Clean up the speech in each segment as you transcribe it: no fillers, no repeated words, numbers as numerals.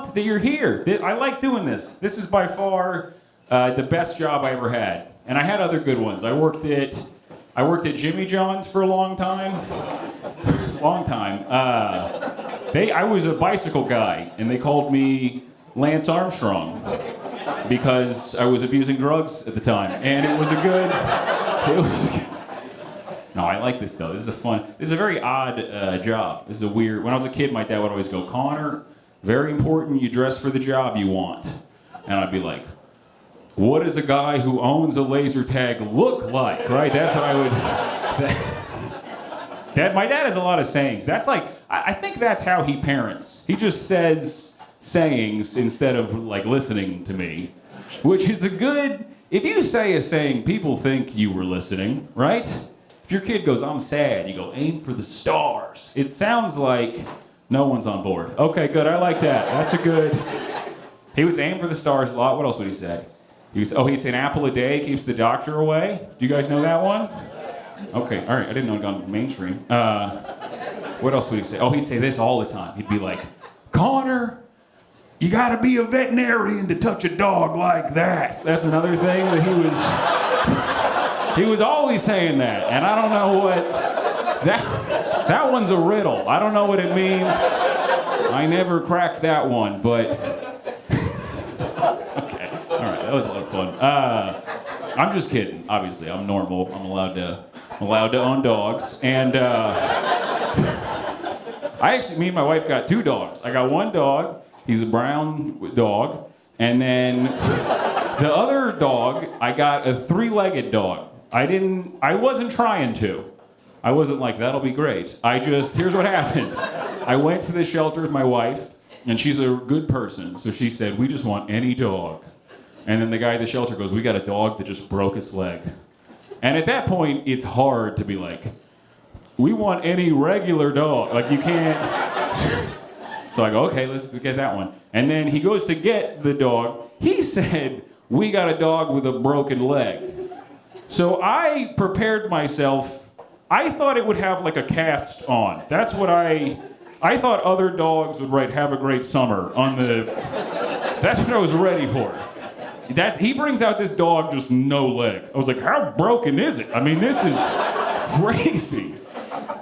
pumped that you're here. I like doing this. This is by far the best job I ever had. And I had other good ones. I worked at Jimmy John's for a long time. I was a bicycle guy, and they called me Lance Armstrong because I was abusing drugs at the time. And it was a good. No, I like this though. This is a very odd job. This is a weird. When I was a kid, my dad would always go, Connor, very important, you dress for the job you want. And I'd be like, what does a guy who owns a laser tag look like, right? That's what I would... my dad has a lot of sayings. That's like, I think that's how he parents. He just says sayings instead of like listening to me, which is a good... If you say a saying, people think you were listening, right? If your kid goes, I'm sad, you go, aim for the stars. It sounds like no one's on board. Okay, good, I like that. That's a good... He would aim for the stars a lot. What else would he say? He'd say an apple a day keeps the doctor away. Do you guys know that one? Okay, all right, I didn't know it gone mainstream. What else would he say? Oh, he'd say this all the time. He'd be like, Connor, you gotta be a veterinarian to touch a dog like that. That's another thing that he was always saying that. And I don't know what, that one's a riddle. I don't know what it means. I never cracked that one, but. That was a lot of fun. I'm just kidding. Obviously, I'm normal. I'm allowed to own dogs. And me and my wife got 2 dogs. I got one dog. He's a brown dog. And then the other dog, I got a 3-legged dog. I wasn't trying to. I wasn't like, that'll be great. Here's what happened. I went to the shelter with my wife, and she's a good person. So she said, we just want any dog. And then the guy at the shelter goes, we got a dog that just broke its leg. And at that point, it's hard to be like, we want any regular dog. Like, you can't. So I go, okay, let's get that one. And then he goes to get the dog. He said, we got a dog with a broken leg. So I prepared myself. I thought it would have like a cast on. That's what I thought other dogs would write, have a great summer on the, that's what I was ready for. He brings out this dog, just no leg. I was like, how broken is it? I mean, this is crazy.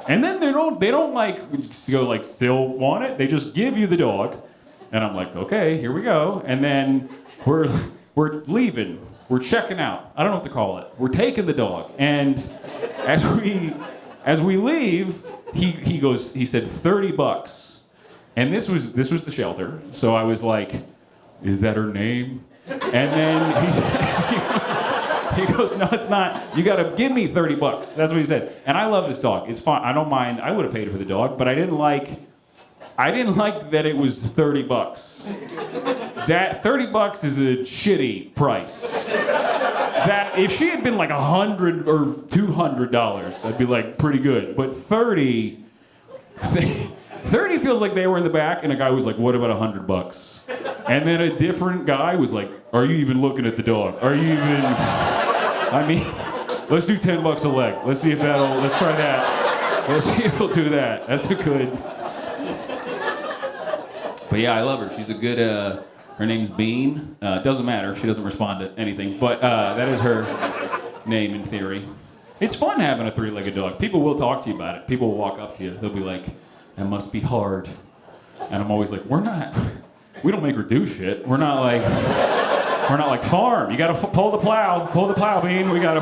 And then they don't like go like still want it. They just give you the dog, and I'm like, okay, here we go. And then we're leaving. We're checking out. I don't know what to call it. We're taking the dog, and as we leave, he said $30, and this was the shelter. So I was like, is that her name? And then he goes, no, it's not. You gotta give me $30. That's what he said. And I love this dog. It's fine. I don't mind. I would have paid for the dog, but I didn't like that it was $30. That $30 is a shitty price. That if she had been like $100 or $200, I'd be like pretty good. But 30 feels like they were in the back, and a guy was like, what about $100? And then a different guy was like, are you even looking at the dog? Are you even... I mean, let's do $10 a leg. Let's try that. Let's see if we'll do that. That's a good... But yeah, I love her. She's a good, her name's Bean. Doesn't matter. She doesn't respond to anything. But that is her name in theory. It's fun having a 3-legged dog. People will talk to you about it. People will walk up to you. They'll be like, that must be hard. And I'm always like, we don't make her do shit. We're not like farm. You gotta pull the plow, Bean. We gotta.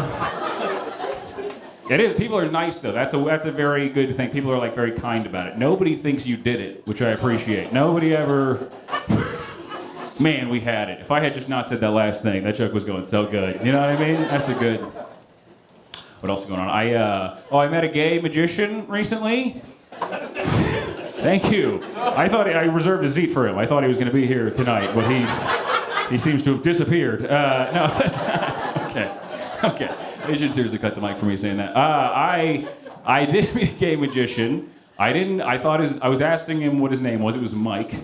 It is. People are nice though. That's a very good thing. People are like very kind about it. Nobody thinks you did it, which I appreciate. Nobody ever. Man, we had it. If I had just not said that last thing, that joke was going so good. You know what I mean? That's a good. What else is going on? I met a gay magician recently. Thank you. I thought I reserved a seat for him. I thought he was going to be here tonight, but he seems to have disappeared. No, that's not. Okay. They should seriously cut the mic for me saying that. I did meet a gay magician. I was asking him what his name was. It was Mike.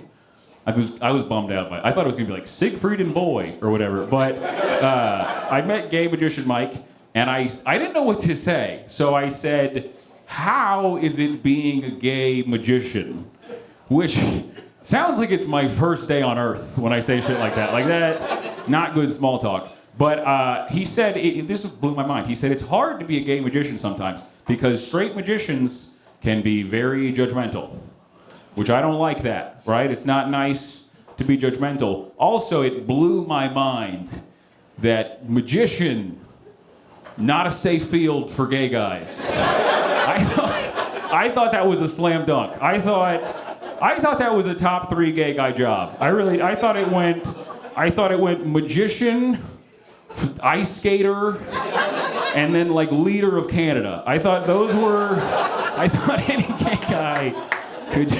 I was bummed out by it. I thought it was going to be like Siegfried and Boy or whatever. But I met gay magician Mike, and I didn't know what to say. So I said, how is it being a gay magician? Which Sounds like it's my first day on Earth when I say shit like that. Like that, not good small talk. But he said, this blew my mind. He said it's hard to be a gay magician sometimes because straight magicians can be very judgmental, which I don't like that, right? It's not nice to be judgmental. Also, it blew my mind that magician, not a safe field for gay guys. I thought that was a slam dunk. I thought that was a top 3 gay guy job. I thought it went magician, ice skater, and then like leader of Canada. I thought any gay guy could.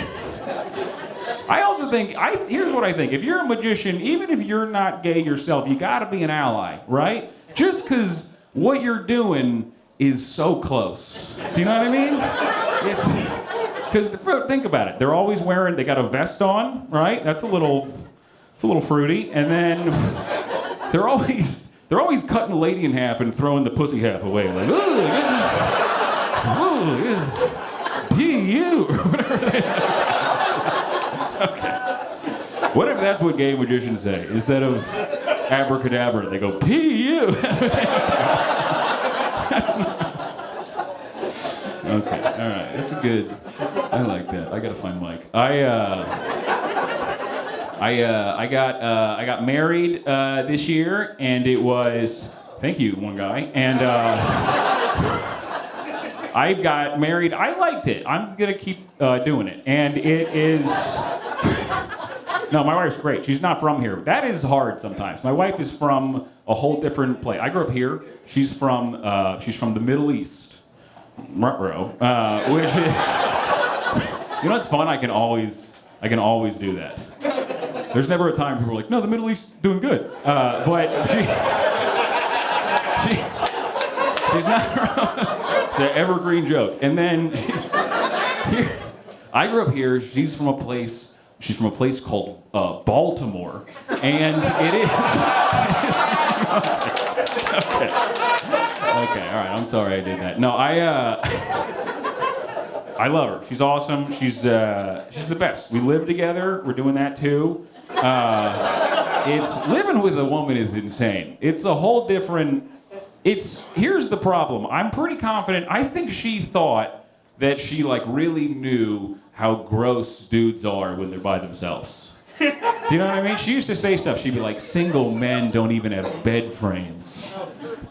I also think, here's what I think. If you're a magician, even if you're not gay yourself, you gotta be an ally, right? Just because what you're doing is so close. Do you know what I mean? Because think about it. They're always they got a vest on, right? It's a little fruity. And then they're always cutting the lady in half and throwing the pussy half away. Like, ooh, you, whatever they Okay. What if that's what gay magicians say? Instead of abracadabra, they go, P.U. Okay, all right, that's good. I like that. I gotta find Mike. I got married this year, and it was, thank you, one guy, and I got married. I liked it. I'm gonna keep doing it, and it is. No, my wife's great. She's not from here. That is hard sometimes. My wife is from a whole different place. I grew up here. She's from the Middle East, Ruh-roh, which is, you know, it's fun. I can always do that. There's never a time people are like, no, the Middle East's doing good, but she's not. It's an evergreen joke. And then I grew up here. She's from a place called Baltimore, and it is. Okay, all right. I'm sorry I did that. No, I love her. She's awesome. She's the best. We live together. We're doing that too. It's living with a woman is insane. It's a whole different. Here's the problem. I'm pretty confident. I think she thought that she like really knew how gross dudes are when they're by themselves. Do you know what I mean? She used to say stuff. She'd be like, single men don't even have bed frames.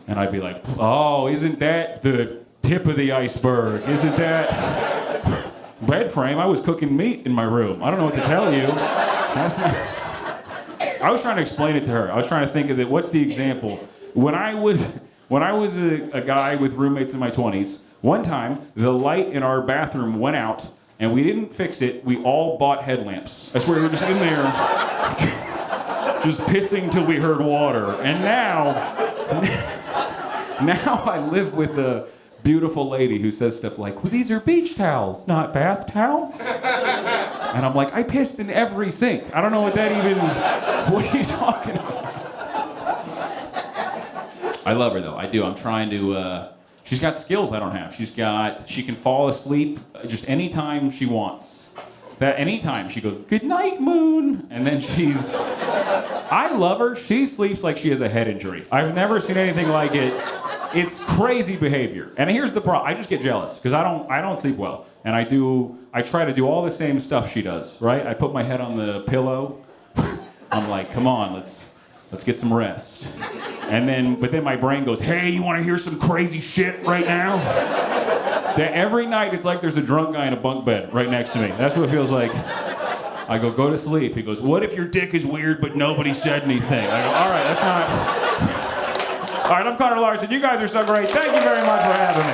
And I'd be like, oh, isn't that the tip of the iceberg? Isn't that bed frame? I was cooking meat in my room. I don't know what to tell you. I was trying to explain it to her. I was trying to think of it. What's the example? When I was a guy with roommates in my 20s, one time the light in our bathroom went out and we didn't fix it. We all bought headlamps. I swear we were just in there just pissing till we heard water. And now I live with a beautiful lady who says stuff like, well, these are beach towels, not bath towels. And I'm like, I pissed in every sink. I don't know what are you talking about? I love her though, I do. I'm trying to, she's got skills I don't have. She can fall asleep just anytime she wants. That anytime she goes, good night, moon. And then I love her. She sleeps like she has a head injury. I've never seen anything like it. It's crazy behavior. And here's the problem. I just get jealous because I don't sleep well. And I try to do all the same stuff she does, right? I put my head on the pillow. I'm like, come on, let's get some rest. But then my brain goes, hey, you want to hear some crazy shit right now? That every night it's like there's a drunk guy in a bunk bed right next to me. That's what it feels like. I go to sleep. He goes, what if your dick is weird but nobody said anything? I go, all right, that's not. All right, I'm Connor Larsen. You guys are so great. Thank you very much for having me.